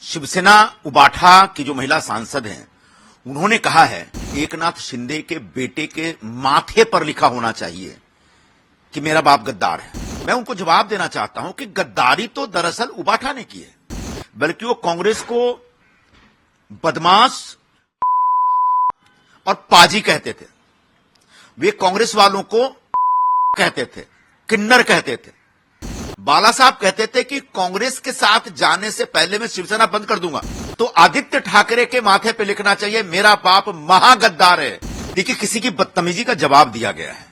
शिवसेना उबाठा की जो महिला सांसद हैं, उन्होंने कहा है एकनाथ शिंदे के बेटे के माथे पर लिखा होना चाहिए कि मेरा बाप गद्दार है। मैं उनको जवाब देना चाहता हूं कि गद्दारी तो दरअसल उबाठा ने की है, बल्कि वो कांग्रेस को बदमाश और पाजी कहते थे। वे कांग्रेस वालों को कहते थे, किन्नर कहते थे। बाला साहब कहते थे कि कांग्रेस के साथ जाने से पहले मैं शिवसेना बंद कर दूंगा। तो आदित्य ठाकरे के माथे पे लिखना चाहिए मेरा बाप महागद्दार है। देखिए, किसी की बदतमीजी का जवाब दिया गया है।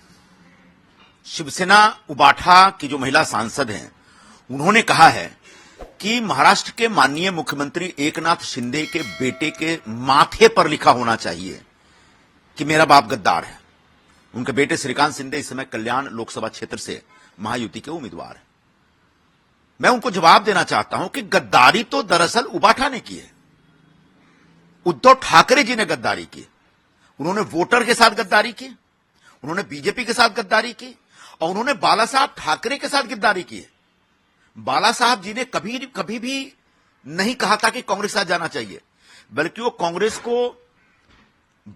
शिवसेना उबाठा की जो महिला सांसद हैं, उन्होंने कहा है कि महाराष्ट्र के माननीय मुख्यमंत्री एकनाथ शिंदे के बेटे के माथे पर लिखा होना चाहिए कि मेरा बाप गद्दार है। उनके बेटे श्रीकांत शिंदे इस समय कल्याण लोकसभा क्षेत्र से महायुति के उम्मीदवार हैं। मैं उनको जवाब देना चाहता हूं कि गद्दारी तो दरअसल उबाठा ने की है। उद्धव ठाकरे जी ने गद्दारी की। उन्होंने वोटर के साथ गद्दारी की, उन्होंने बीजेपी के साथ गद्दारी की और उन्होंने बाला साहब ठाकरे के साथ गद्दारी की है। बाला साहब जी ने कभी भी नहीं कहा था कि कांग्रेस के साथ जाना चाहिए, बल्कि वो कांग्रेस को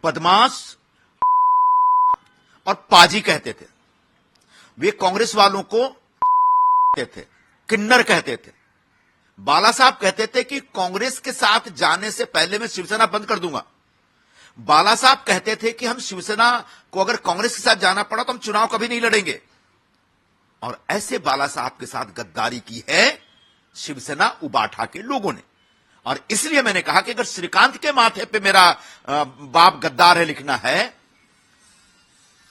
बदमाश और पाजी कहते थे। वे कांग्रेस वालों को कहते थे, किन्नर कहते थे। बाला साहब कहते थे कि कांग्रेस के साथ जाने से पहले मैं शिवसेना बंद कर दूंगा। बाला साहब कहते थे कि हम शिवसेना को अगर कांग्रेस के साथ जाना पड़ा तो हम चुनाव कभी नहीं लड़ेंगे। और ऐसे बाला साहब के साथ गद्दारी की है शिवसेना उबाठा के लोगों ने। और इसलिए मैंने कहा कि अगर श्रीकांत के माथे पे मेरा बाप गद्दार है लिखना है,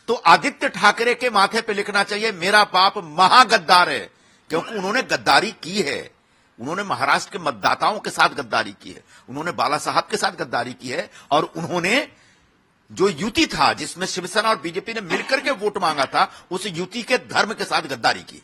तो आदित्य ठाकरे के माथे पे लिखना चाहिए मेरा बाप महागद्दार है, क्योंकि उन्होंने गद्दारी की है। उन्होंने महाराष्ट्र के मतदाताओं के साथ गद्दारी की है, उन्होंने बाला साहब के साथ गद्दारी की है और उन्होंने जो युति था जिसमें शिवसेना और बीजेपी ने मिलकर के वोट मांगा था, उस युति के धर्म के साथ गद्दारी की।